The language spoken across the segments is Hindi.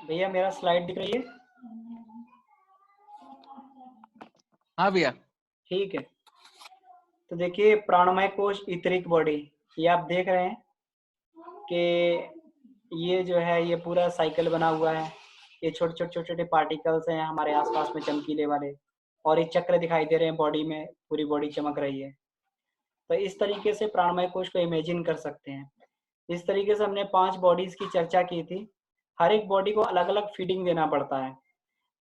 भैया मेरा स्लाइड दिख रही है? हाँ भैया। ठीक है, तो देखिए प्राणमय कोश, इतरिक बॉडी, ये आप देख रहे हैं कि ये जो है ये पूरा साइकिल बना हुआ है। ये छोटे छोटे छोटे छोटे पार्टिकल्स हैं हमारे आसपास में चमकीले वाले, और ये चक्र दिखाई दे रहे हैं बॉडी में, पूरी बॉडी चमक रही है। तो इस तरीके से प्राणमय कोश को इमेजिन कर सकते हैं। इस तरीके से हमने 5 बॉडीज की चर्चा की थी। हर एक बॉडी को अलग अलग फीडिंग देना पड़ता है।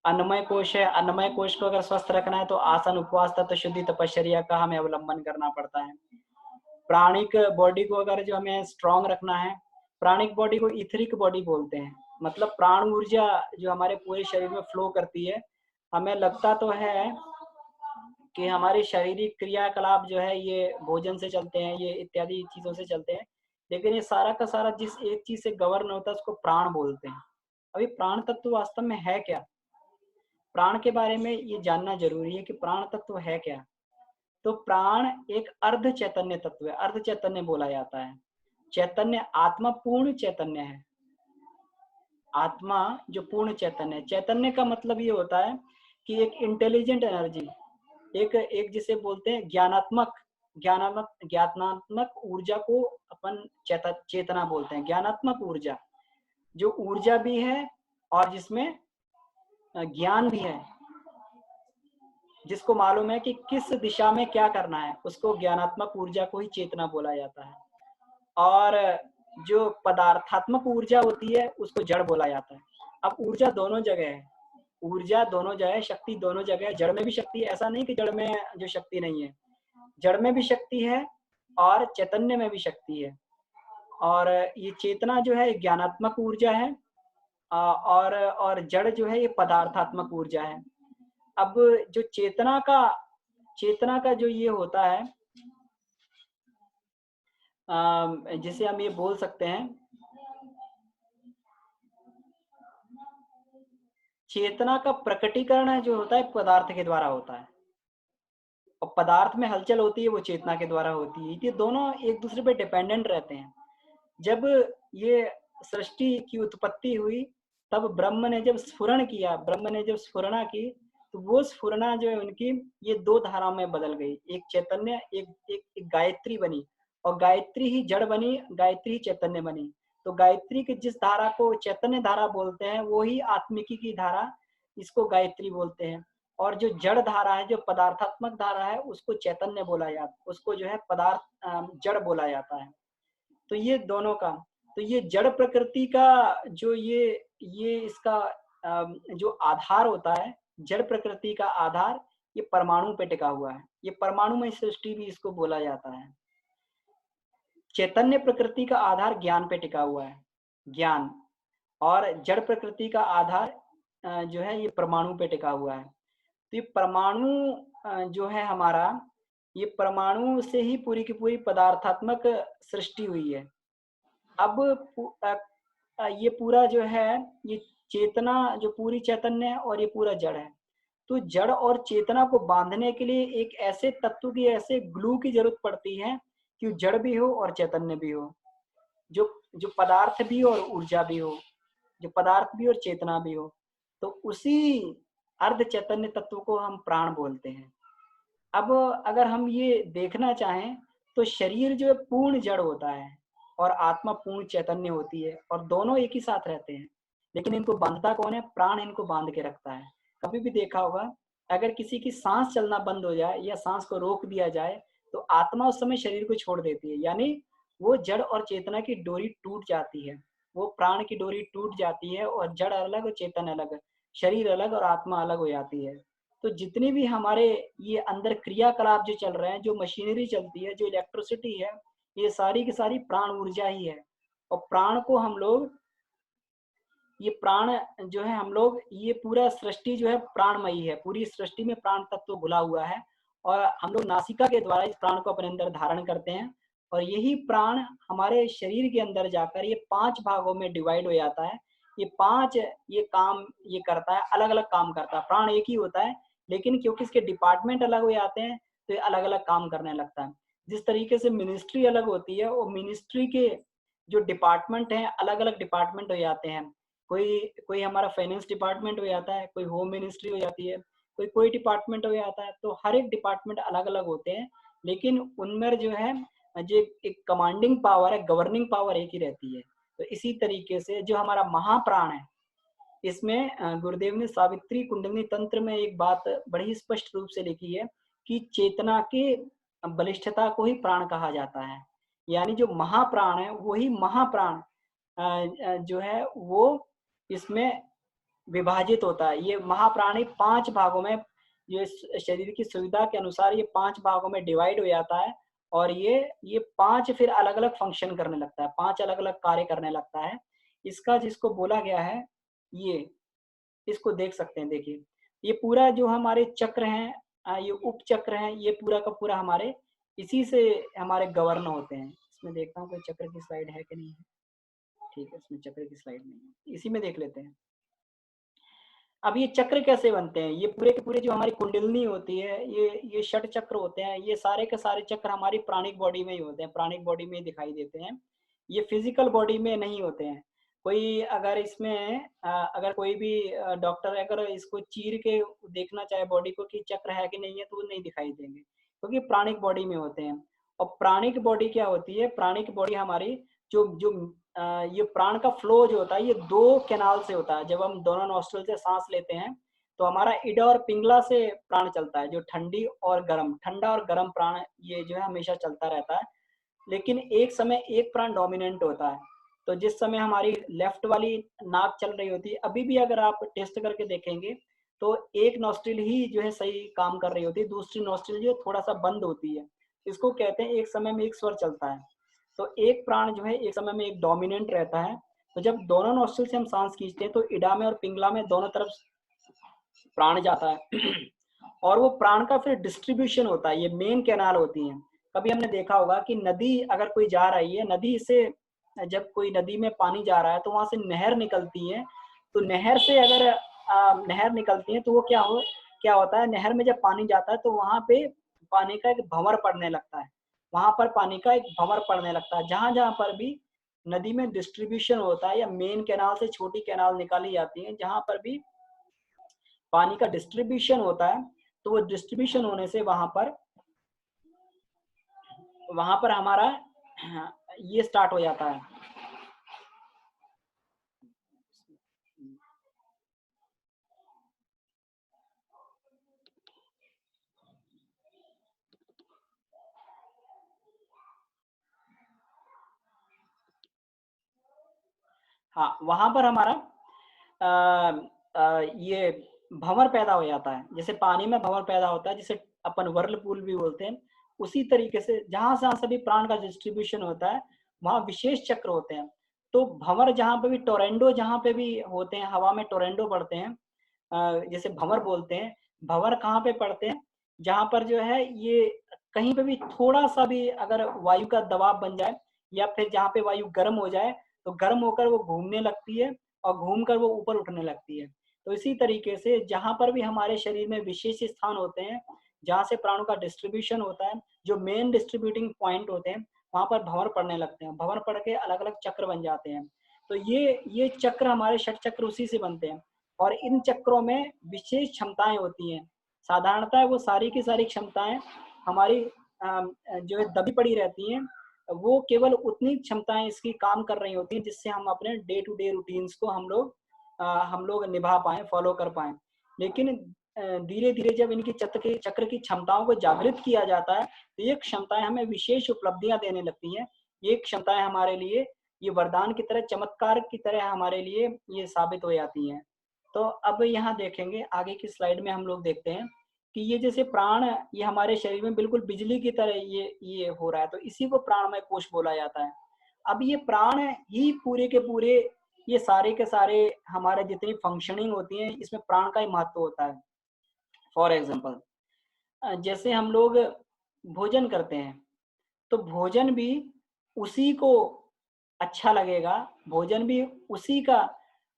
अन्नमय कोश है, अन्नमय कोश को अगर स्वस्थ रखना है तो आसन, उपवास, तत्व शुद्धि, तपश्चर्या का हमें अवलंबन करना पड़ता है। प्राणिक बॉडी को अगर जो हमें स्ट्रांग रखना है, प्राणिक बॉडी को इथरिक बॉडी बोलते हैं। मतलब प्राण ऊर्जा जो हमारे पूरे शरीर में फ्लो करती है। हमें लगता तो है कि हमारे शारीरिक क्रियाकलाप जो है ये भोजन से चलते हैं, ये इत्यादि चीजों से चलते हैं, लेकिन ये सारा का सारा जिस एक चीज से गवर्न होता है उसको प्राण बोलते हैं। अभी प्राण तत्व वास्तव में है क्या? प्राण के बारे में ये जानना जरूरी है कि प्राण तत्व है क्या। तो प्राण एक अर्ध चैतन्य तत्व है, अर्ध चैतन्य बोला जाता है। चैतन्य आत्मा पूर्ण चैतन्य है। आत्मा जो पूर्ण चैतन्य है, चैतन्य का मतलब ये होता है कि एक इंटेलिजेंट एनर्जी, एक एक जिसे बोलते हैं ज्ञानात्मक, ज्ञानात्मक ऊर्जा को अपन चेतना बोलते हैं। ज्ञानात्मक ऊर्जा, जो ऊर्जा भी है और जिसमें ज्ञान भी है, जिसको मालूम है कि किस दिशा में क्या करना है, उसको ज्ञानात्मक ऊर्जा को ही चेतना बोला जाता है। और जो पदार्थात्मक ऊर्जा होती है उसको जड़ बोला जाता है। अब ऊर्जा दोनों जगह है, ऊर्जा दोनों जगह, शक्ति दोनों जगह है। जड़ में भी शक्ति है, ऐसा नहीं कि जड़ में जो शक्ति नहीं है। जड़ में भी शक्ति है और चैतन्य में भी शक्ति है। और ये चेतना जो है ज्ञानात्मक ऊर्जा है, और जड़ जो है ये पदार्थात्मक ऊर्जा है। अब जो चेतना का जो ये होता है, जिसे हम ये बोल सकते हैं, चेतना का प्रकटीकरण जो होता है पदार्थ के द्वारा होता है, और पदार्थ में हलचल होती है वो चेतना के द्वारा होती है। ये दोनों एक दूसरे पे डिपेंडेंट रहते हैं। जब ये सृष्टि की उत्पत्ति हुई तब ब्रह्म ने जब स्फुरण किया, ब्रह्म ने जब स्फुरणा की, तो वो स्फुरणा जो है उनकी ये दो धाराओं में बदल गई। एक चैतन्य, एक गायत्री बनी, और गायत्री ही जड़ बनी, गायत्री ही चैतन्य बनी। तो गायत्री की जिस धारा को चैतन्य धारा बोलते हैं वो ही आत्मिकी की धारा, इसको गायत्री बोलते हैं। और जो जड़ धारा है, जो पदार्थात्मक धारा है, उसको चैतन्य बोला जाता, उसको जो है पदार्थ जड़ बोला जाता है। तो ये दोनों का, तो ये जड़ प्रकृति का जो ये इसका जो आधार होता है, जड़ प्रकृति का आधार ये परमाणु पे टिका हुआ है। ये परमाणुमय सृष्टि भी इसको बोला जाता है। चैतन्य प्रकृति का आधार ज्ञान पे टिका हुआ है, ज्ञान। और जड़ प्रकृति का आधार जो है ये परमाणु पे टिका हुआ है। तो ये परमाणु जो है हमारा, ये परमाणु से ही पूरी की पूरी पदार्थात्मक सृष्टि हुई है। अब ये पूरा जो है, ये चेतना जो पूरी चैतन्य है और ये पूरा जड़ है। तो जड़ और चेतना को बांधने के लिए एक ऐसे तत्व की, ऐसे ग्लू की जरूरत पड़ती है कि जड़ भी हो और चैतन्य भी हो, जो जो पदार्थ भी हो और ऊर्जा भी हो, जो पदार्थ भी और चेतना भी हो। तो उसी अर्ध चैतन्य तत्व को हम प्राण बोलते हैं। अब अगर हम ये देखना चाहें तो शरीर जो है पूर्ण जड़ होता है और आत्मा पूर्ण चैतन्य होती है, और दोनों एक ही साथ रहते हैं। लेकिन इनको बांधता कौन है? प्राण इनको बांध के रखता है। कभी भी देखा होगा, अगर किसी की सांस चलना बंद हो जाए या सांस को रोक दिया जाए तो आत्मा उस समय शरीर को छोड़ देती है, यानी वो जड़ और चेतना की डोरी टूट जाती है। वो प्राण की डोरी टूट जाती है और जड़ अलग और चेतन अलग, शरीर अलग और आत्मा अलग हो जाती है। तो जितनी भी हमारे ये अंदर क्रियाकलाप जो चल रहे हैं, जो मशीनरी चलती है, जो इलेक्ट्रिसिटी है, ये सारी की सारी प्राण ऊर्जा ही है। और प्राण को हम लोग, ये प्राण जो है हम लोग, ये पूरा सृष्टि जो है प्राणमयी है। पूरी सृष्टि में प्राण तत्व घुला हुआ है, और हम लोग नासिका के द्वारा इस प्राण को अपने अंदर धारण करते हैं। और यही प्राण हमारे शरीर के अंदर जाकर ये 5 भागों में डिवाइड हो जाता है। ये 5 ये काम ये करता है, अलग अलग काम करता है। प्राण एक ही होता है, लेकिन क्योंकि इसके डिपार्टमेंट अलग हो जाते हैं तो ये अलग अलग काम करने लगता है। जिस तरीके से मिनिस्ट्री अलग होती है, वो मिनिस्ट्री के जो डिपार्टमेंट हैं, अलग-अलग डिपार्टमेंट हो जाते हैं। कोई कोई हमारा फाइनेंस डिपार्टमेंट हो जाता है, कोई होम मिनिस्ट्री हो जाती है, कोई डिपार्टमेंट हो जाता है। तो हर एक डिपार्टमेंट अलग-अलग होते हैं, लेकिन उनमें जो है जो एक कमांडिंग पावर है, गवर्निंग पावर एक ही रहती है। तो इसी तरीके से जो हमारा महाप्राण है, इसमें गुरुदेव ने सावित्री कुंडलिनी तंत्र में एक बात बड़ी स्पष्ट रूप से लिखी है कि चेतना के बलिष्ठता को ही प्राण कहा जाता है। यानी जो महाप्राण है वही महाप्राण जो है वो इसमें विभाजित होता है। ये महाप्राणी 5 भागों में, ये शरीर की सुविधा के अनुसार ये 5 भागों में डिवाइड हो जाता है और ये 5 फिर अलग-अलग फंक्शन करने लगता है, 5 अलग-अलग कार्य करने लगता है। इसका जिसको बोला गया है, ये इसको देख सकते हैं, देखिए। ये पूरा जो हमारे चक्र हैं, ये उपचक्र हैं, ये पूरा का पूरा हमारे इसी से हमारे गवर्न होते हैं। इसमें देखता हूँ कोई चक्र की स्लाइड है कि नहीं है। ठीक है, इसमें चक्र की स्लाइड नहीं है, इसी में देख लेते हैं। अब ये चक्र कैसे बनते हैं? ये पूरे के पूरे जो हमारी कुंडलिनी होती है, ये षट चक्र होते हैं। ये सारे के सारे चक्र हमारी प्राणिक बॉडी में ही होते हैं, प्राणिक बॉडी में ही दिखाई देते हैं। ये फिजिकल बॉडी में नहीं होते हैं। कोई अगर इसमें अगर कोई भी डॉक्टर अगर इसको चीर के देखना चाहे बॉडी को कि चक्र है कि नहीं है, तो वो नहीं दिखाई देंगे, क्योंकि प्राणिक बॉडी में होते हैं। और प्राणिक बॉडी क्या होती है? प्राणिक बॉडी हमारी जो जो ये प्राण का फ्लो जो होता है, ये 2 कैनाल से होता है। जब हम दोनों नॉस्ट्रिल से सांस लेते हैं, तो हमारा इडा और पिंगला से प्राण चलता है, जो ठंडी और गर्म, ठंडा और गर्म प्राण ये जो है हमेशा चलता रहता है। लेकिन एक समय एक प्राण डोमिनेंट होता है। तो जिस समय हमारी लेफ्ट वाली नाक चल रही होती है, अभी भी अगर आप टेस्ट करके देखेंगे, तो एक नॉस्ट्रिल ही जो है सही काम कर रही होती है, दूसरी नॉस्ट्रिल जो है थोड़ा-सा बंद होती है। इसको कहते हैं एक समय में एक स्वर चलता है। तो एक प्राण जो है एक समय में एक डोमिनेंट रहता है। तो जब दोनों नॉस्ट्रिल से हम सांस खींचते हैं, तो इडा में और पिंगला में दोनों तरफ प्राण जाता है और वो प्राण का फिर डिस्ट्रीब्यूशन होता है। ये मेन कैनाल होती हैं। कभी हमने देखा होगा कि नदी अगर कोई जा रही है, नदी से जब कोई नदी में पानी जा रहा है, तो वहां से नहर निकलती है। तो नहर से अगर नहर निकलती है, तो वो क्या होता है, नहर में जब पानी जाता है, तो वहां पे पानी का एक भंवर पड़ने लगता है। वहां पर पानी का एक भंवर पड़ने लगता है। जहां जहां पर भी नदी में डिस्ट्रीब्यूशन होता है या मेन कैनाल से छोटी कैनाल निकाली जाती है, जहां पर भी पानी का डिस्ट्रीब्यूशन होता है, तो वो डिस्ट्रीब्यूशन होने से वहां पर हमारा ये स्टार्ट हो जाता है। हाँ, वहां पर हमारा ये भंवर पैदा हो जाता है। जैसे पानी में भंवर पैदा होता है, जिसे अपन व्हर्लपूल भी बोलते हैं। उसी तरीके से जहां जहां सभी प्राण का डिस्ट्रीब्यूशन होता है, वहां विशेष चक्र होते हैं। तो भंवर जहां पे भी टोरेंडो जहां पे भी होते हैं, हवा में टोरेंडो पड़ते हैं, जैसे भंवर बोलते हैं। भंवर कहाँ पे पड़ते हैं? जहां पर जो है ये कहीं पे भी थोड़ा सा भी अगर वायु का दबाव बन जाए, या फिर जहाँ पे वायु गर्म हो जाए, तो गर्म होकर वो घूमने लगती है और घूमकर वो ऊपर उठने लगती है। तो इसी तरीके से जहाँ पर भी हमारे शरीर में विशेष स्थान होते हैं, जहाँ से प्राणों का डिस्ट्रीब्यूशन होता है, जो मेन डिस्ट्रीब्यूटिंग पॉइंट होते हैं, वहां पर भंवर पड़ने लगते हैं। भंवर पड़ के अलग अलग चक्र बन जाते हैं। तो ये चक्र हमारे षट चक्र उसी से बनते हैं। और इन चक्रों में विशेष क्षमताएं होती हैं। साधारणतः वो सारी की सारी क्षमताएं हमारी जो है दबी पड़ी रहती हैं। वो केवल उतनी क्षमताएं इसकी काम कर रही होती हैं, जिससे हम अपने डे टू डे रूटीन्स को हम लोग निभा पाएं, फॉलो कर पाएं। लेकिन धीरे धीरे जब इनकी चक्र की क्षमताओं को जागृत किया जाता है, तो ये क्षमताएं हमें विशेष उपलब्धियां देने लगती हैं। ये क्षमताएं हमारे लिए ये वरदान की तरह, चमत्कार की तरह हमारे लिए ये साबित हो जाती हैं। तो अब यहाँ देखेंगे आगे की स्लाइड में हम लोग देखते हैं कि ये जैसे प्राण ये हमारे शरीर में बिल्कुल बिजली की तरह ये हो रहा है, तो इसी को प्राणमय कोश बोला जाता है। अब ये प्राण ही पूरे के पूरे ये सारे के सारे हमारे जितनी फंक्शनिंग होती है, इसमें प्राण का ही महत्व होता है। फॉर एग्जाम्पल, जैसे हम लोग भोजन करते हैं, तो भोजन भी उसी को अच्छा लगेगा, भोजन भी उसी का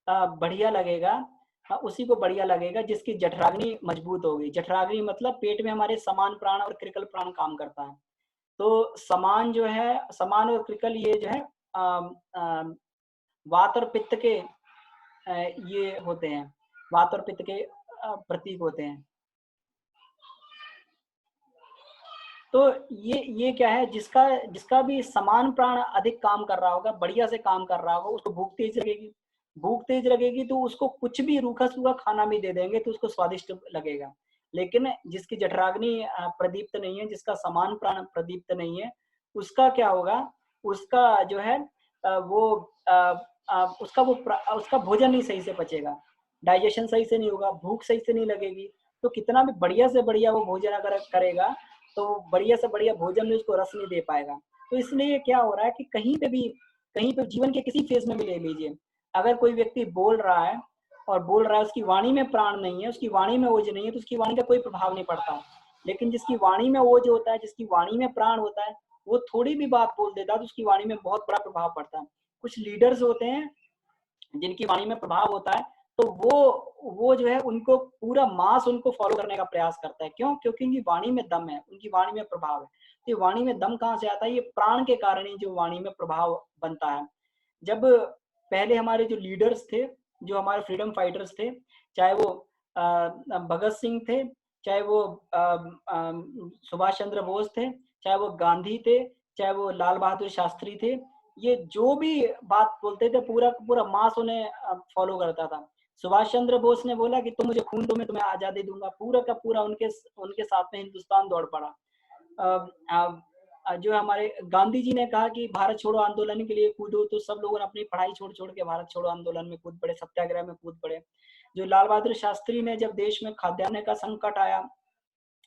बढ़िया लगेगा, उसी को बढ़िया लगेगा जिसकी जठराग्नि मजबूत होगी। जठराग्नि मतलब पेट में हमारे समान प्राण और क्रिकल प्राण काम करता है। तो समान जो है, समान और कृकल ये जो है वात और पित्त के ये होते हैं, वात और पित्त के प्रतीक होते हैं। तो ये क्या है, जिसका जिसका भी समान प्राण अधिक काम कर रहा होगा, बढ़िया से काम कर रहा होगा, उसको भूख तेज लगेगी। भूख तेज लगेगी तो उसको कुछ भी रूखा-सूखा खाना भी दे देंगे तो उसको स्वादिष्ट लगेगा। लेकिन जिसकी जठराग्नि प्रदीप्त नहीं है, जिसका समान प्राण प्रदीप्त नहीं है, उसका क्या होगा? उसका जो है वो उसका भोजन नहीं सही से पचेगा, डाइजेशन सही से नहीं होगा, भूख सही से नहीं लगेगी। तो कितना भी बढ़िया से बढ़िया वो भोजन अगर करेगा, तो बढ़िया से बढ़िया भोजन में उसको रस नहीं दे पाएगा। तो इसलिए क्या हो रहा है कि कहीं पे जीवन के किसी फेज़ में भी ले लीजिए, अगर कोई व्यक्ति बोल रहा है और बोल रहा है, उसकी वाणी में प्राण नहीं है, उसकी वाणी में ओज नहीं है, तो उसकी वाणी का कोई प्रभाव नहीं पड़ता। लेकिन जिसकी वाणी में ओज होता है, जिसकी वाणी में प्राण होता है, वो थोड़ी भी बात बोल देता है, तो उसकी वाणी में बहुत बड़ा प्रभाव पड़ता है। कुछ लीडर्स होते हैं जिनकी वाणी में प्रभाव होता है, तो वो जो है उनको पूरा मास उनको फॉलो करने का प्रयास करता है। क्यों? क्योंकि उनकी वाणी में दम है, उनकी वाणी में प्रभाव है। तो ये वाणी में दम कहाँ से आता है? ये प्राण के कारण ही जो वाणी में प्रभाव बनता है। जब पहले हमारे जो लीडर्स थे, जो हमारे फ्रीडम फाइटर्स थे, चाहे वो भगत सिंह थे, चाहे वो सुभाष चंद्र बोस थे, चाहे वो गांधी थे, चाहे वो लाल बहादुर शास्त्री थे, ये जो भी बात बोलते थे पूरा का पूरा मास उन्हें फॉलो करता था। सुभाष चंद्र बोस ने बोला कि तुम मुझे खून दो, मैं तुम्हें आज़ादी दूँगा, पूरा का पूरा उनके साथ में हिंदुस्तान दौड़ पड़ा। जो हमारे गांधी जी ने कहा कि भारत छोड़ो आंदोलन के लिए कूदो, तो सब लोगों ने अपनी पढ़ाई छोड़-छोड़ के भारत छोड़ो आंदोलन में कूद पड़े, सत्याग्रह में कूद पड़े। जो लाल बहादुर शास्त्री ने जब देश में खाद्यान्न का संकट आया,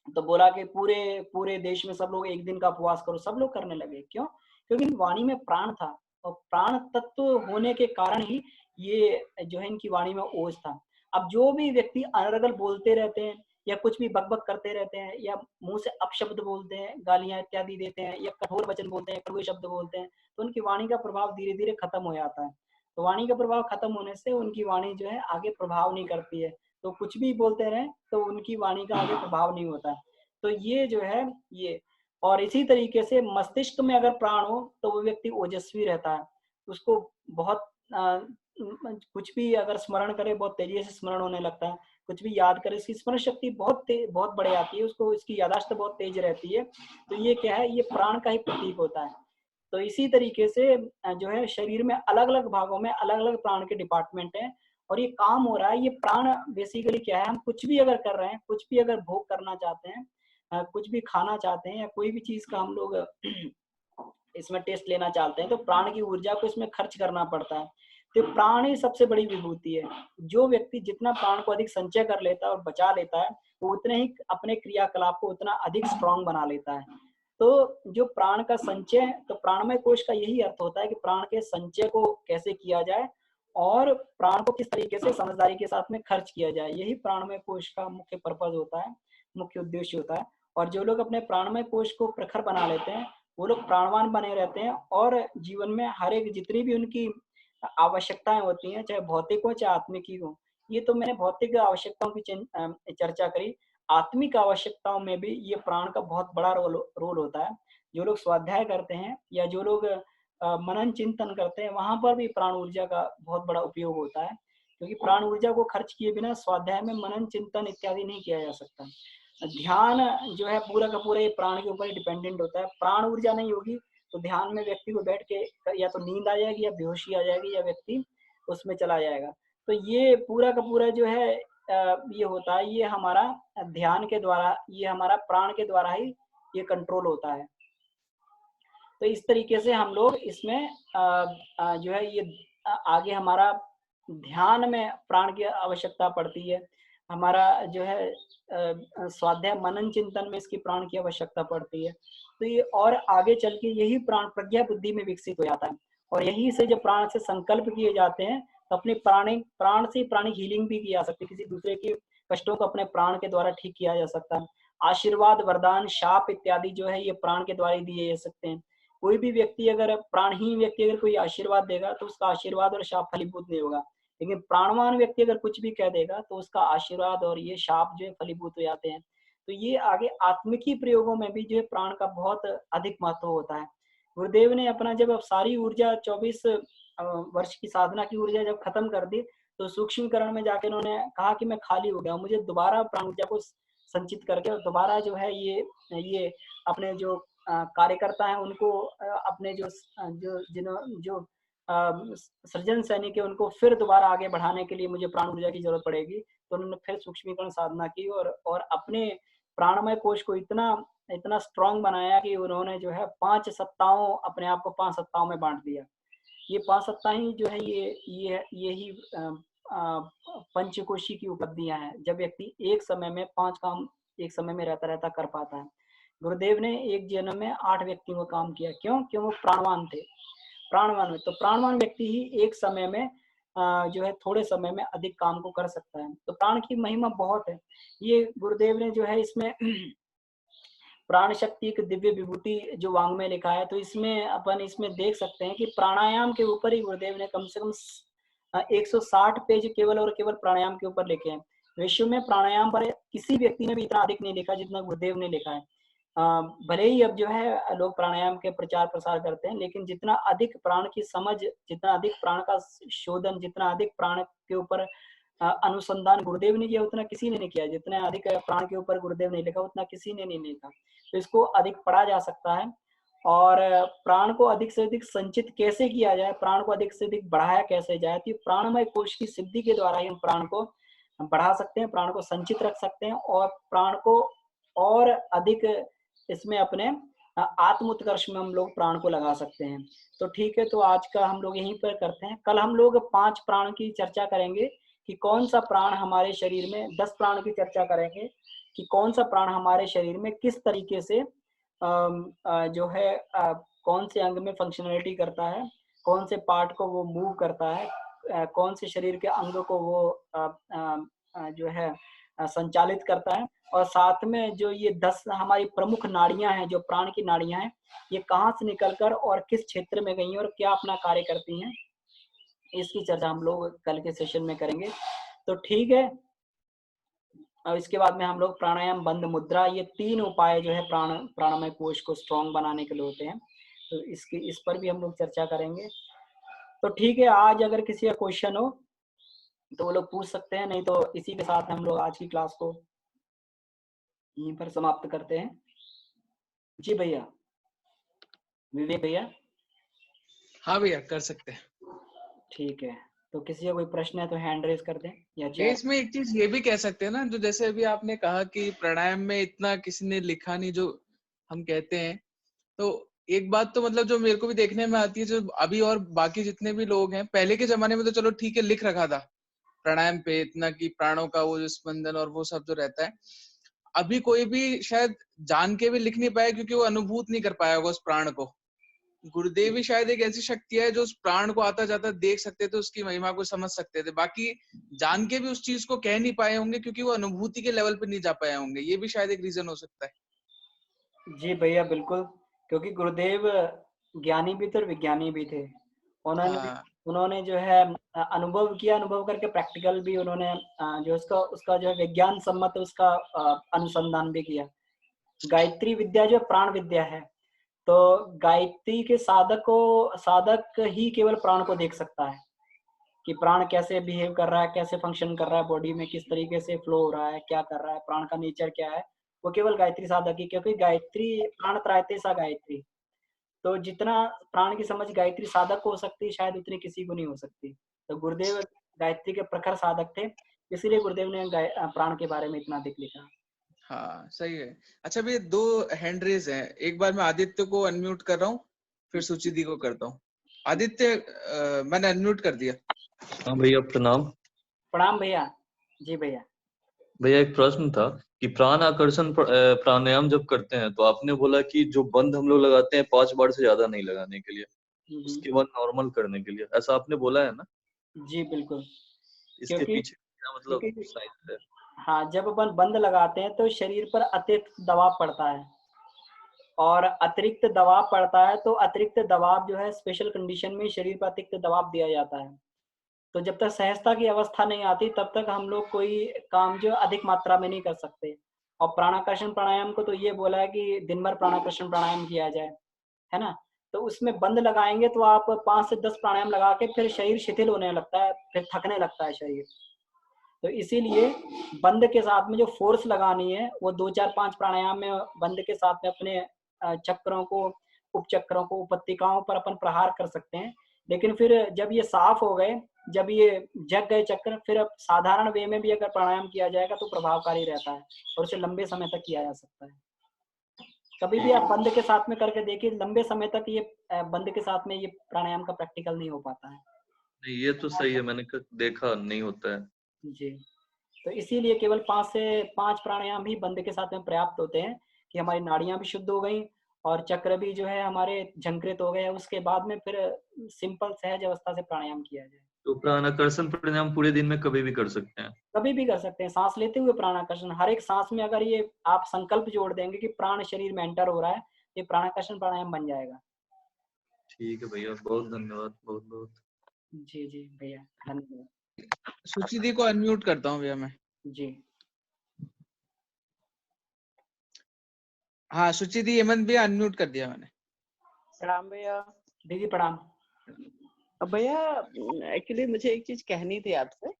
तो बोला कि पूरे पूरे देश में सब लोग एक दिन का उपवास करो, सब लोग करने लगे। क्यों? क्योंकि इन वाणी में प्राण था और प्राण तत्व होने के कारण ही ये जो है इनकी वाणी में ओज था। अब जो भी व्यक्ति अनर्गल बोलते रहते हैं या कुछ भी बक-बक करते रहते हैं या मुँह से अपशब्द बोलते हैं, गालियाँ इत्यादि देते हैं या कठोर वचन बोलते हैं, कड़वे शब्द बोलते हैं, तो उनकी वाणी का प्रभाव धीरे-धीरे खत्म हो जाता है। तो वाणी का प्रभाव खत्म होने से उनकी वाणी जो है आगे प्रभाव नहीं करती है। तो कुछ भी बोलते रहें, तो उनकी वाणी का आगे प्रभाव नहीं होता है। तो ये जो है ये और इसी तरीके से मस्तिष्क में अगर प्राण हो, तो वो व्यक्ति ओजस्वी रहता है। उसको बहुत कुछ भी अगर स्मरण करे, बहुत तेज़ी से स्मरण होने लगता है। कुछ भी याद करे, उसकी स्मरण शक्ति बहुत बढ़ जाती है, उसको उसकी याददाश्त बहुत तेज़ रहती है। तो ये क्या है, ये प्राण का ही प्रतीक होता है। तो इसी तरीके से जो है शरीर में अलग-अलग भागों में अलग-अलग प्राण के डिपार्टमेंट हैं और ये काम हो रहा है, ये प्राण बेसिकली क्या है, हम कुछ भी अगर कर रहे हैं, कुछ भी अगर भोग करना चाहते हैं, कुछ भी खाना चाहते हैं या कोई भी चीज़ का हम लोग इसमें टेस्ट लेना चाहते हैं, तो प्राण की ऊर्जा को इसमें खर्च करना पड़ता है। तो प्राण ही सबसे बड़ी विभूति है। जो व्यक्ति जितना प्राण को अधिक संचय कर लेता है और बचा लेता है, वो उतने ही अपने क्रियाकलाप को उतना अधिक स्ट्रॉन्ग बना लेता है। तो जो प्राण का संचय, तो प्राणमय कोश का यही अर्थ होता है कि प्राण के संचय को कैसे किया जाए और प्राण को किस तरीके से समझदारी के साथ में खर्च किया जाए। यही प्राणमय कोश का मुख्य पर्पज़ होता है, मुख्य उद्देश्य होता है। और जो लोग अपने प्राणमय कोश को प्रखर बना लेते हैं, वो लोग प्राणवान बने रहते हैं और जीवन में हर एक जितनी भी उनकी आवश्यकताएँ होती हैं, चाहे भौतिक हो, चाहे आत्मिक ही हो। ये तो मैंने भौतिक आवश्यकताओं की चर्चा करी। आत्मिक आवश्यकताओं में भी ये प्राण का बहुत बड़ा रोल होता है। जो लोग स्वाध्याय करते हैं या जो लोग मनन चिंतन करते हैं, वहाँ पर भी प्राण ऊर्जा का बहुत बड़ा उपयोग होता है। क्योंकि प्राण ऊर्जा को खर्च किए बिना स्वाध्याय में मनन चिंतन इत्यादि नहीं किया जा सकता। ध्यान जो है पूरा का पूरा ये प्राण के ऊपर ही डिपेंडेंट होता है। प्राण ऊर्जा नहीं होगी, तो ध्यान में व्यक्ति को बैठ के या तो नींद आ जाएगी या बेहोशी आ जाएगी या व्यक्ति उसमें चला जाएगा। तो ये पूरा का पूरा जो है ये होता है, ये हमारा ध्यान के द्वारा, ये हमारा प्राण के द्वारा ही ये कंट्रोल होता है। तो इस तरीके से हम लोग इसमें जो है ये आगे हमारा ध्यान में प्राण की आवश्यकता पड़ती है। हमारा जो है स्वाध्याय मनन चिंतन में इसकी प्राण की आवश्यकता पड़ती है। तो ये और आगे चल के यही प्राण प्रज्ञा बुद्धि में विकसित हो जाता है और यहीं से जब प्राण से संकल्प किए जाते हैं, तो अपने प्राण से प्राणिक हीलिंग भी की जा सकती है। किसी दूसरे के कष्टों को अपने प्राण के द्वारा ठीक किया जा सकता है। आशीर्वाद, वरदान, शाप इत्यादि जो है ये प्राण के द्वारा ही दिए जा सकते हैं। कोई भी व्यक्ति अगर प्राणहीन व्यक्ति अगर कोई आशीर्वाद देगा, तो उसका आशीर्वाद और शाप फलीभूत नहीं होगा। लेकिन प्राणवान व्यक्ति अगर कुछ भी कह देगा, तो उसका आशीर्वाद और ये शाप जो है फलीभूत हो जाते हैं। तो ये आगे आत्मिकी प्रयोगों में भी जो है प्राण का बहुत अधिक महत्व होता है। गुरुदेव ने अपना जब अब सारी ऊर्जा 24 वर्ष की साधना की ऊर्जा जब खत्म कर दी, तो सूक्ष्मीकरण में जाके उन्होंने कहा कि मैं खाली हो गया हूँ, मुझे दोबारा प्राण ऊर्जा को संचित करके और दोबारा जो है ये अपने जो कार्यकर्ता हैं उनको अपने जो सृजन सैनिक है उनको फिर दोबारा आगे बढ़ाने के लिए मुझे प्राण ऊर्जा की जरूरत पड़ेगी। तो उन्होंने फिर सूक्ष्मीकरण साधना की और अपने प्राणमय कोश को इतना इतना स्ट्रांग बनाया कि उन्होंने जो है 5 सत्ताओं अपने आप को 5 सत्ताओं में बांट दिया। ये 5 सत्ता ही जो है यही पंचकोशी की उपलब्धियां हैं, जब व्यक्ति एक समय में 5 काम एक समय में रहता कर पाता है। गुरुदेव ने एक जन्म में 8 व्यक्तियों का काम किया। क्यों? क्यों? वो प्राणवान थे। प्राणवान में तो प्राणवान व्यक्ति ही एक समय में जो है थोड़े समय में अधिक काम को कर सकता है। तो प्राण की महिमा बहुत है। ये गुरुदेव ने जो है इसमें प्राण शक्ति एक दिव्य विभूति जो वांग में लिखा है, तो इसमें अपन इसमें देख सकते हैं कि प्राणायाम के ऊपर ही गुरुदेव ने कम से कम 160 पेज केवल और केवल प्राणायाम के ऊपर लिखे हैं। विश्व में प्राणायाम पर किसी व्यक्ति ने भी इतना अधिक नहीं लिखा जितना गुरुदेव ने लिखा है। भले ही अब जो है लोग प्राणायाम के प्रचार प्रसार करते हैं, लेकिन जितना अधिक प्राण की समझ, जितना अधिक प्राण का शोधन, जितना अधिक प्राण के ऊपर अनुसंधान गुरुदेव ने किया उतना किसी ने नहीं किया। जितना अधिक प्राण के ऊपर गुरुदेव ने लिखा उतना किसी ने नहीं लिखा। तो इसको अधिक पढ़ा जा सकता है और प्राण को अधिक से अधिक संचित कैसे किया जाए, प्राण को अधिक से अधिक बढ़ाया कैसे जाए, तो प्राणमय कोश की सिद्धि के द्वारा ही हम प्राण को बढ़ा सकते हैं, प्राण को संचित रख सकते हैं और प्राण को और अधिक इसमें अपने आत्म उत्कर्ष में हम लोग प्राण को लगा सकते हैं। तो ठीक है, तो आज का हम लोग यहीं पर करते हैं। कल हम लोग 5 प्राण की चर्चा करेंगे कि कौन सा प्राण हमारे शरीर में, 10 प्राण की चर्चा करेंगे कि कौन सा प्राण हमारे शरीर में किस तरीके से जो है कौन से अंग में फंक्शनलिटी करता है, कौन से पार्ट को वो मूव करता है, कौन से शरीर के अंग को वो जो है संचालित करता है, और साथ में जो ये 10 हमारी प्रमुख नाड़ियां हैं, जो प्राण की नाड़ियां हैं, ये कहाँ से निकलकर और किस क्षेत्र में गई हैं और क्या अपना कार्य करती हैं, इसकी चर्चा हम लोग कल के सेशन में करेंगे। तो ठीक है, और इसके बाद में हम लोग प्राणायाम, बंद मुद्रा, ये 3 उपाय जो है प्राणमय कोश को स्ट्रॉन्ग बनाने के लिए होते हैं। तो इस पर भी हम लोग चर्चा करेंगे। तो ठीक है, आज अगर किसी का क्वेश्चन हो तो वो लोग पूछ सकते हैं, नहीं तो इसी के साथ हम लोग आज की क्लास को यहीं पर समाप्त करते हैं। जी भैया, विवेक भैया। हाँ भैया, कर सकते हैं। ठीक है, तो किसी का कोई प्रश्न है तो हैंड रेज कर दें या ये चैट। इसमें एक चीज ये भी कह सकते हैं ना, जो जैसे अभी आपने कहा कि प्राणायाम में इतना किसी ने लिखा नहीं जो हम कहते हैं, तो एक बात तो मतलब जो मेरे को भी देखने में आती है, जो अभी और बाकी जितने भी लोग हैं, पहले के जमाने में तो चलो ठीक है लिख रखा था प्राणायाम पे इतना कि प्राणों का वो जो स्पंदन और वो सब जो रहता है, अभी कोई भी शायद जान के भी लिख नहीं पाया क्योंकि वो अनुभूत नहीं कर पाया होगा उस प्राण को। गुरुदेव ही शायद एक ऐसी शक्ति है जो उस प्राण को आता जाता देख सकते थे, उसकी महिमा को समझ सकते थे, बाकी जान के भी उस चीज को कह नहीं पाए होंगे क्योंकि वो अनुभूति के लेवल पे नहीं जा पाए होंगे। ये भी शायद एक रीजन हो सकता है। जी भैया बिल्कुल, क्योंकि गुरुदेव ज्ञानी भी थे और विज्ञानी भी थे। उन्होंने हाँ उन्होंने जो है अनुभव किया, अनुभव करके प्रैक्टिकल भी उन्होंने जो उसका जो है विज्ञान सम्मत उसका अनुसंधान भी किया। गायत्री विद्या जो प्राण विद्या है, तो गायत्री के साधक ही केवल प्राण को देख सकता है कि प्राण कैसे बिहेव कर रहा है, कैसे फंक्शन कर रहा है बॉडी में, किस तरीके से फ्लो हो रहा है, क्या कर रहा है, प्राण का नेचर क्या है, वो केवल गायत्री साधक ही, क्योंकि गायत्री प्राण त्रायते सा गायत्री। तो जितना प्राण की समझ गायत्री साधक को हो सकती है, शायद उतनी किसी को नहीं हो सकती। तो गुरुदेव गायत्री के प्रखर साधक थे, इसीलिए गुरुदेव ने प्राण के बारे में इतना अधिक लिखा। हाँ सही है। अच्छा भैया, 2 हैंड रेज हैं, एक बार मैं आदित्य को अनम्यूट कर रहा हूँ, फिर सुचिति को करता हूँ। आदित्य, मैंने अनम्यूट कर दिया। हाँ भैया प्रणाम। प्रणाम भैया। जी भैया। भैया एक प्रश्न था कि प्राण आकर्षण प्राणायाम जब करते हैं तो आपने बोला कि जो बंद हम लोग लगाते हैं 5 बार से ज्यादा नहीं लगाने के लिए, उसके बाद नॉर्मल करने के लिए, ऐसा आपने बोला है ना? जी बिल्कुल, इसके क्योंकि पीछे क्या मतलब क्योंकि साइंस है? हाँ, जब अपन बंद लगाते हैं तो शरीर पर अतिरिक्त दबाव पड़ता है, और अतिरिक्त दबाव पड़ता है तो अतिरिक्त दबाव जो है स्पेशल कंडीशन में शरीर पर अतिरिक्त दबाव दिया जाता है। तो जब तक सहजता की अवस्था नहीं आती तब तक हम लोग कोई काम जो अधिक मात्रा में नहीं कर सकते। और प्राणाकर्षण प्राणायाम को तो ये बोला है कि दिन भर प्राणाकर्षण प्राणायाम किया जाए, है ना? तो उसमें बंद लगाएँगे तो आप 5 से 10 प्राणायाम लगा के फिर शरीर शिथिल होने लगता है, फिर थकने लगता है शरीर। तो इसीलिए बंद के साथ में जो फ़ोर्स लगानी है, वो 2, 4, 5 प्राणायाम में बंद के साथ में अपने चक्रों को, उपचक्रों को, उपत्तिकाओं पर अपन प्रहार कर सकते हैं। लेकिन फिर जब ये साफ़ हो गए, जब ये जग गए चक्र, फिर अब साधारण वे में भी अगर प्राणायाम किया जाएगा तो प्रभावकारी रहता है और उसे लंबे समय तक किया जा सकता है। कभी भी आप बंद के साथ में करके देखिए, लंबे समय तक ये बंद के साथ में ये प्राणायाम का प्रैक्टिकल नहीं हो पाता है। नहीं, ये तो सही है, मैंने देखा नहीं होता है। जी। तो इसीलिए केवल 5 से 5 प्राणायाम ही बंद के साथ में पर्याप्त होते हैं कि हमारी नाड़ियाँ भी शुद्ध हो गई और चक्र भी जो है हमारे झंकृत हो गए। उसके बाद में फिर सिंपल सहज अवस्था से प्राणायाम किया जाए। तो प्राणाकर्षण प्राणायाम पूरे दिन में कभी भी कर सकते हैं? कभी भी कर सकते हैं, साँस लेते हुए प्राणाकर्षण। हर एक साँस में अगर ये आप संकल्प जोड़ देंगे कि प्राण शरीर में एंटर हो रहा है, ये प्राणाकर्षण प्राणायाम बन जाएगा। ठीक है भैया, बहुत धन्यवाद, बहुत-बहुत। जी, जी भैया, धन्यवाद। सुचि दी को अनम्यूट करता हूँ भैया मैं। जी। हाँ, सुचि दी, हेमंत भैया अनम्यूट कर दिया मैंने। प्रणाम भैया। दीदी प्रणाम। भैया एक्चुअली मुझे एक चीज कहनी थी आपसे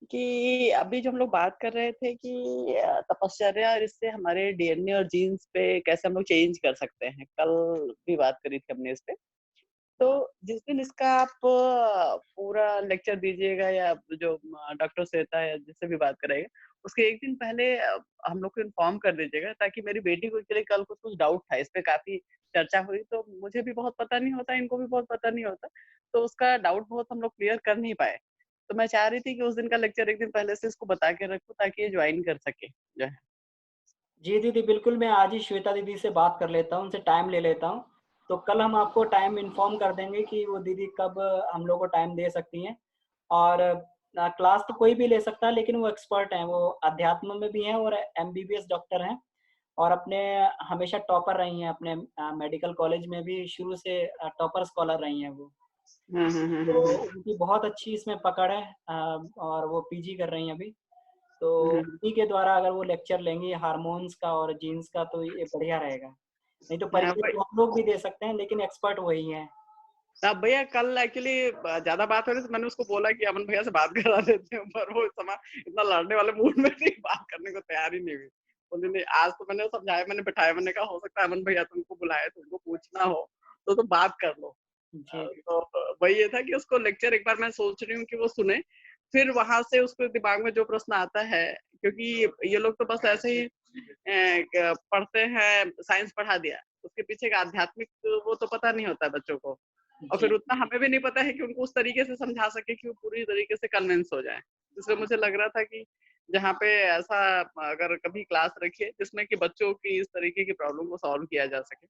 कि अभी जो हम लोग बात कर रहे थे कि तपश्चर्या और इससे हमारे डीएनए और जीन्स पे कैसे हम लोग चेंज कर सकते हैं, कल भी बात करी थी हमने इस पे। तो जिस दिन इसका आप पूरा लेक्चर दीजिएगा या जो डॉक्टर श्वेता है जिससे भी बात कराएगा, उसके एक दिन पहले हम लोग को इन्फॉर्म कर दीजिएगा, ताकि मेरी बेटी को एक्चुअली कल कुछ डाउट था, इस पे काफी चर्चा हुई, तो मुझे भी बहुत पता नहीं होता, इनको भी बहुत पता नहीं होता, तो उसका डाउट बहुत हम लोग क्लियर कर नहीं पाए। तो मैं चाह रही थी कि उस दिन का लेक्चर एक दिन पहले से इसको बता के रखूं, ताकि ये ज्वाइन कर सके जो है। जी दीदी, बिल्कुल मैं आज ही श्वेता दीदी से बात कर लेता हूँ, उनसे टाइम ले लेता हूँ। तो कल हम आपको टाइम इन्फॉर्म कर देंगे कि वो दीदी कब हम लोग को टाइम दे सकती हैं। और क्लास तो कोई भी ले सकता है, लेकिन वो एक्सपर्ट हैं, वो अध्यात्म में भी हैं और एमबीबीएस डॉक्टर हैं और अपने हमेशा टॉपर रही हैं अपने मेडिकल कॉलेज में भी शुरू से टॉपर स्कॉलर रही हैं वो। तो उनकी बहुत अच्छी इसमें पकड़ है और वो पीजी कर रही हैं अभी। तो उन्हीं के द्वारा अगर वो लेक्चर लेंगी हार्मोन्स का और जीन्स का तो ये बढ़िया रहेगा। नहीं तो परीक्षा तो हम लोग भी दे सकते हैं, लेकिन एक्सपर्ट वही हैं। अब भैया कल एक्चुअली ज्यादा बात हो रही थी, मैंने उसको बोला कि अमन भैया से बात करा देते हैं, पर वो इतना लड़ने वाले मूड में नहीं, बात करने को तैयार ही नहीं हुई। बोली नहीं, आज तो मैंने समझाया, मैंने बिठाया, मैंने कहा हो सकता है अमन भैया तुमको बुलाए, तुमको पूछना हो तो तुम बात कर लो। तो वही ये था कि उसको लेक्चर एक बार मैं सोच रही हूँ कि वो सुने, फिर वहां से उसको दिमाग में जो प्रश्न आता है, क्योंकि ये लोग तो बस ऐसे ही पढ़ते हैं, साइंस पढ़ा दिया, उसके पीछे का आध्यात्मिक वो तो पता नहीं होता है बच्चों को, और फिर उतना हमें भी नहीं पता है कि उनको उस तरीके से समझा सके कि वो पूरी तरीके से कन्विंस हो जाए। इसलिए मुझे लग रहा था कि जहाँ पे ऐसा अगर कभी क्लास रखिए जिसमें कि बच्चों की इस तरीके की प्रॉब्लम को सॉल्व किया जा सके,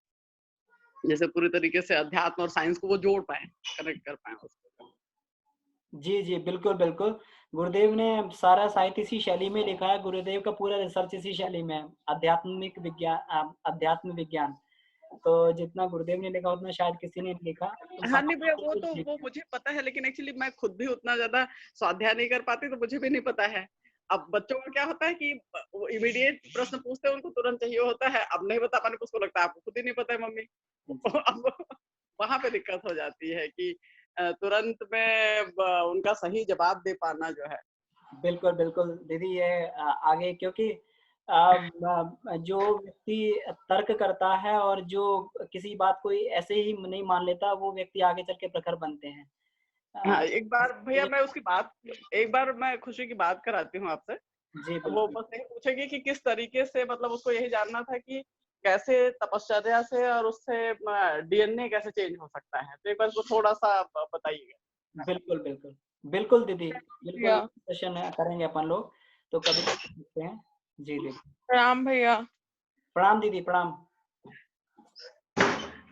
जैसे पूरी तरीके से अध्यात्म और साइंस को वो जोड़ पाए, कनेक्ट कर पाए उसको। जी, जी, बिल्कुल, बिल्कुल। गुरुदेव ने सारा साहित्य इसी शैली में लिखा है, गुरुदेव का पूरा रिसर्च इसी शैली में है, अध्यात्म विज्ञान। तो जितना गुरुदेव ने लिखा उतना शायद किसी ने नहीं लिखा। तो हाँ नहीं भैया, समाज वो मुझे पता है, लेकिन एक्चुअली मैं खुद भी उतना ज्यादा स्वाध्याय नहीं कर पाती, तो मुझे भी नहीं पता है। अब बच्चों का क्या होता है कि वो इमीडिएट प्रश्न पूछते हैं, उनको तुरंत चाहिए होता है, अब नहीं बता पाने पर उसको लगता है आपको खुद ही नहीं पता है मम्मी। अब वहां पे दिक्कत हो जाती है कि तुरंत में उनका सही जवाब दे पाना जो है। बिल्कुल, बिल्कुल दीदी, ये आगे क्योंकि जो व्यक्ति तर्क करता है और जो किसी बात को ऐसे ही नहीं मान लेता, वो व्यक्ति आगे चल के प्रखर बनते हैं। हाँ, एक बार भैया मैं उसकी बात, एक बार मैं खुशी की बात कराती हूँ आपसे। जी, वो बिल्कुल। बस यही पूछेगी कि किस तरीके से, मतलब उसको यही जानना था कि कैसे तपश्चर्या से और उससे डीएनए कैसे चेंज हो सकता है, तो एक बार उसको थोड़ा सा बताइएगा। बिल्कुल, बिल्कुल। बिल्कुल दीदी, बिल्कुल भैया सेशन करेंगे अपन लोग, तो कभी पूछते हैं। जी दीदी। प्रणाम भैया। प्रणाम दीदी, प्रणाम।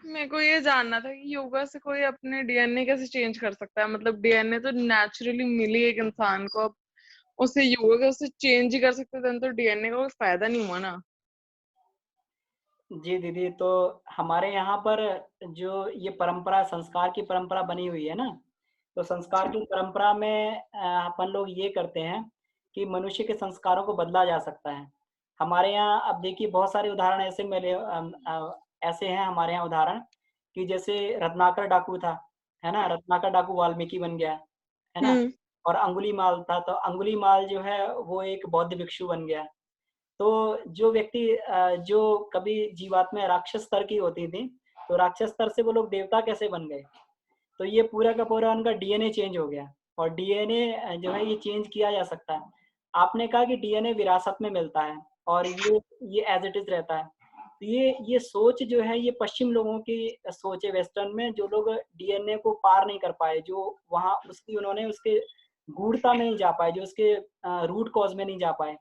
मेरे को ये जानना था कि योगा से कोई अपने डीएनए कैसे चेंज कर सकता है? मतलब डीएनए तो नेचुरली मिली एक इंसान को, अब उसे योगा का उससे चेंज ही कर सकते थे, तो डीएनए का कोई फायदा नहीं हुआ ना। जी दीदी, तो हमारे यहाँ पर जो ये परंपरा, संस्कार की परंपरा बनी हुई है ना, तो संस्कार की परंपरा में अपन लोग ये करते हैं कि मनुष्य के संस्कारों को बदला जा सकता है। हमारे यहाँ अब देखिए बहुत सारे उदाहरण ऐसे मिले, ऐसे हैं हमारे यहाँ उदाहरण कि जैसे रत्नाकर डाकू था, है ना, रत्नाकर डाकू वाल्मीकि बन गया, है ना, और अंगुलीमाल था, तो अंगुलीमाल जो है वो एक बौद्ध भिक्षु बन गया। तो जो व्यक्ति जो कभी जीवात्मा राक्षस स्तर की होती थी, तो राक्षस स्तर से वो लोग देवता कैसे बन गए? तो ये पूरा का पूरा उनका डीएनए चेंज हो गया, और डीएनए जो है ये चेंज किया जा सकता है। आपने कहा कि डीएनए विरासत में मिलता है और ये एज इट इज रहता है। तो ये सोच जो है ये पश्चिम लोगों की सोच है, वेस्टर्न में, जो लोग डीएनए को पार नहीं कर पाए, जो वहाँ उसकी उन्होंने उसके गूढ़ता में नहीं जा पाए, जो उसके रूट कॉज में नहीं जा पाए।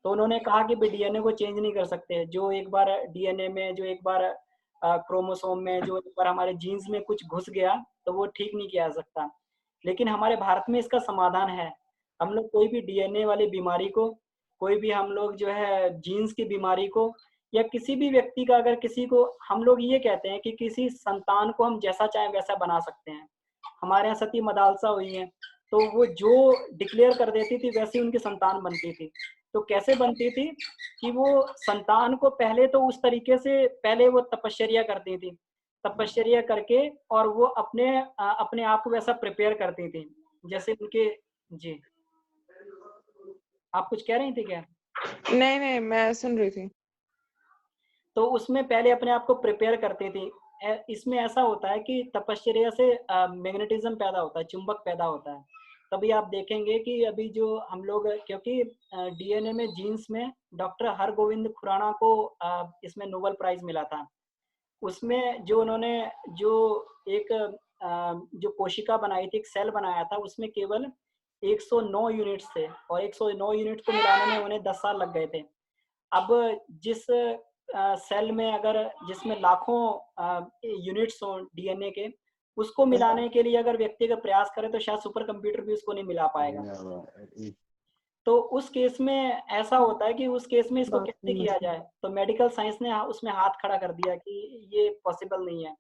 तो उन्होंने कहा कि भाई डीएनए को चेंज नहीं कर सकते, जो एक बार डीएनए में, जो एक बार क्रोमोसोम में, जो एक बार हमारे जीन्स में कुछ घुस गया तो वो ठीक नहीं किया जा सकता। लेकिन हमारे भारत में इसका समाधान है। हम लोग कोई भी डीएनए वाली बीमारी को, कोई भी हम लोग जो है जीन्स की बीमारी को, या किसी भी व्यक्ति का, अगर किसी को, हम लोग ये कहते हैं कि किसी संतान को हम जैसा चाहें वैसा बना सकते हैं। हमारे यहाँ सती मदालसा हुई है, तो वो जो डिक्लेयर कर देती थी वैसी उनकी संतान बनती थी। तो कैसे बनती थी कि वो संतान को पहले तो उस तरीके से, पहले वो तपश्चर्या करती थी, तपश्चर्या करके, और वो अपने आप को वैसा प्रिपेयर करती थी जैसे उनके। जी, आप कुछ कह रही थी क्या? नहीं नहीं, मैं सुन रही थी। तो उसमें पहले अपने आप को प्रिपेयर करती थी। इसमें ऐसा होता है कि तपश्चर्या से मैग्नेटिज्म पैदा होता है, चुंबक पैदा होता है। तभी आप देखेंगे कि अभी जो हम लोग, क्योंकि डीएनए में, जीन्स में, डॉक्टर हरगोविंद खुराना को इसमें नोबेल प्राइज मिला था। उसमें जो उन्होंने जो एक जो कोशिका बनाई थी, एक सेल बनाया था, उसमें केवल 109 यूनिट्स थे, और 109 यूनिट को मिलाने में उन्हें 10 साल लग गए थे। अब जिस सेल में, अगर जिसमें लाखों यूनिट्स हो डीएनए के, उसको मिलाने के लिए अगर व्यक्ति का प्रयास करे तो शायद सुपर कंप्यूटर भी उसको नहीं मिला पाएगा। तो उस केस में ऐसा होता है कि उस केस में इसको कैसे किया जाए, तो मेडिकल साइंस ने उसमें हाथ खड़ा कर दिया कि ये पॉसिबल नहीं है।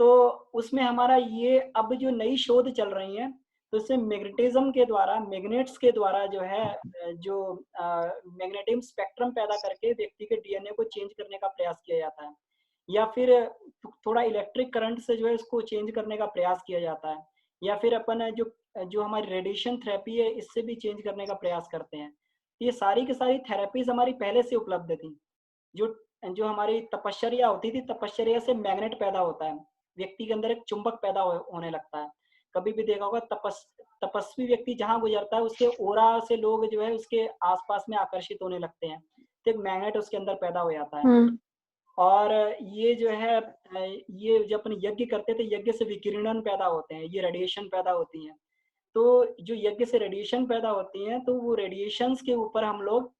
तो उसमें हमारा ये अब जो नई शोध चल रही है, तो इससे मैग्नेटिज्म के द्वारा, मैग्नेट्स के द्वारा जो है, जो मैग्नेटिज्म स्पेक्ट्रम पैदा करके व्यक्ति के डीएनए को चेंज करने का प्रयास किया जाता है, या फिर थोड़ा इलेक्ट्रिक करंट से जो है इसको चेंज करने का प्रयास किया जाता है, या फिर अपन जो जो हमारी रेडिएशन थेरेपी है, इससे भी चेंज करने का प्रयास करते हैं। ये सारी की सारी थेरेपीज हमारी पहले से उपलब्ध थी। जो जो हमारी तपश्चर्या होती थी, तपश्चर्या से मैग्नेट पैदा होता है, व्यक्ति के अंदर एक चुंबक पैदा होने लगता है। कभी भी देखा होगा, तपस्वी व्यक्ति जहाँ गुजरता है उसके ओरा से लोग जो है उसके आसपास में आकर्षित होने लगते हैं, तो एक मैग्नेट उसके अंदर पैदा हो जाता है। और ये जो है, ये जब अपन यज्ञ करते थे, यज्ञ से विकिरणन पैदा होते हैं, ये रेडिएशन पैदा होती हैं। तो जो यज्ञ से रेडिएशन पैदा होती हैं, तो वो रेडिएशंस के ऊपर हम लोग,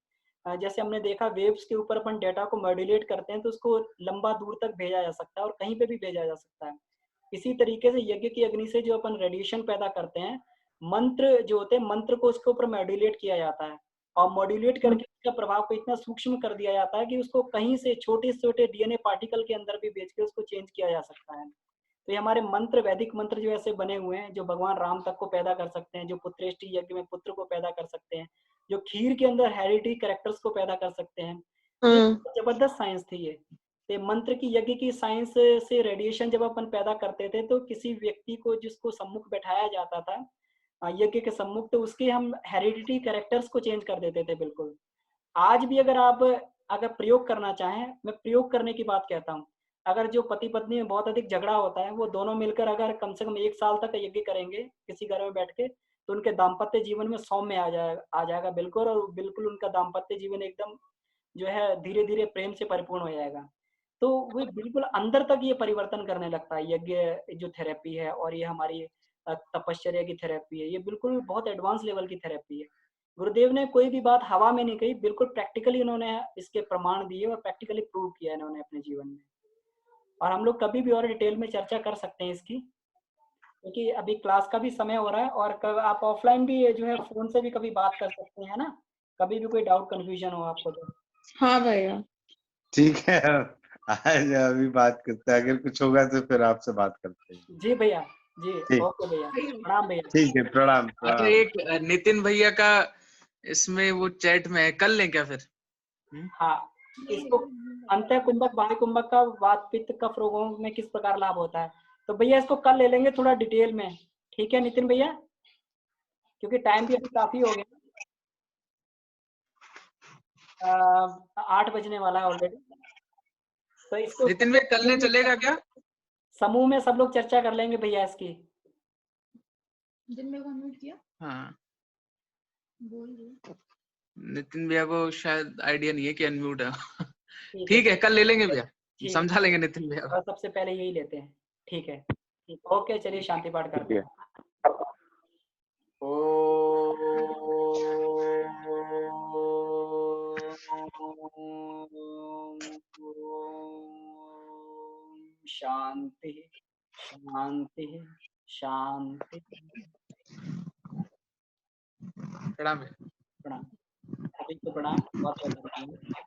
जैसे हमने देखा वेव्स के ऊपर अपन डेटा को मॉड्यूलेट करते हैं, तो उसको लंबा दूर तक भेजा जा सकता है और कहीं पे भी भेजा जा सकता है। इसी तरीके से यज्ञ की अग्नि से जो अपन रेडिएशन पैदा करते हैं, मंत्र जो होते हैं, मंत्र को उसके ऊपर मॉड्यूलेट किया जाता है, और मॉड्यूलेट करके उसका प्रभाव को इतना सूक्ष्म कर दिया जाता है कि उसको कहीं से छोटे से छोटे डीएनए पार्टिकल के अंदर भी भेज के उसको चेंज किया जा सकता है। तो ये हमारे मंत्र, वैदिक मंत्र जो ऐसे बने हुए हैं, जो भगवान राम तक को पैदा कर सकते हैं, जो पुत्रेष्टि यज्ञ में पुत्र को पैदा कर सकते हैं, जो खीर के अंदर हेरिडिटी कैरेक्टर्स को पैदा कर सकते हैं, ये जबरदस्त साइंस थी ये मंत्र की, यज्ञ की साइंस से रेडिएशन जब अपन पैदा करते थे, तो किसी व्यक्ति को जिसको सम्मुख बैठाया जाता था यज्ञ के सम्मुख, तो उसके हम हेरिडिटी कैरेक्टर्स को चेंज कर देते थे बिल्कुल। आज भी अगर आप प्रयोग करना चाहें, मैं प्रयोग करने की बात कहता हूँ, अगर जो पति पत्नी में बहुत अधिक झगड़ा होता है, वो दोनों मिलकर अगर कम से कम 1 साल तक यज्ञ करेंगे किसी घर में बैठ के, तो उनके दाम्पत्य जीवन में सौम्य आ जाएगा बिल्कुल, और बिल्कुल उनका दाम्पत्य जीवन एकदम जो है धीरे धीरे प्रेम से परिपूर्ण हो जाएगा। तो वो बिल्कुल अंदर तक ये परिवर्तन करने लगता है यज्ञ जो थेरेपी है, और ये हमारी तपश्चर्या की थेरेपी है, ये बिल्कुल बहुत एडवांस लेवल की थेरेपी है। गुरुदेव ने कोई भी बात हवा में नहीं कही, बिल्कुल प्रैक्टिकली उन्होंने इसके प्रमाण दिए और प्रैक्टिकली प्रूव किया इन्होंने अपने जीवन में। और हम लोग कभी भी और डिटेल में चर्चा कर सकते हैं इसकी, क्योंकि अभी क्लास का भी समय हो रहा है, और आप ऑफलाइन भी जो है फोन से भी कभी बात कर सकते हैं ना, कभी भी कोई डाउट कंफ्यूजन हो आपको तो। हाँ भैया ठीक है, आज अभी बात करते हैं, अगर कुछ होगा तो फिर आपसे बात करते हैं। जी भैया, जी ओके भैया, प्रणाम भैया। ठीक है, प्रणाम। अच्छा, एक नितिन भैया का इसमें वो चैट में है, कर लें क्या फिर? हाँ, इसको अंतः कुंभक बाह्य कुंभक का वात पित्त कफ रोगों में किस प्रकार लाभ होता है, तो भैया इसको कल ले लेंगे थोड़ा डिटेल में, ठीक है नितिन भैया, क्योंकि टाइम भी अभी काफी हो गया, 8 बजने वाला है ऑलरेडी। तो इसको नितिन भाई कल नहीं चलेगा क्या? समूह में सब लोग चर्चा कर लेंगे भैया इसकी। जिन में अनम्यूट किया। हाँ, बोल रहे नितिन भैया को शायद आइडिया नहीं है कि अनम्यूट है। ठीक ठीक है, कल ले लेंगे भैया, ठीक समझा है, लेंगे नितिन भैया को। और सबसे पहले यही लेते हैं, ठीक है, ठीक, ओके चलिए शांति पाठ करते हैं। शांति शांति शांति। प्रणाम। प्रणाम, अभी तो प्रणाम, बहुत बहुत धन्यवाद।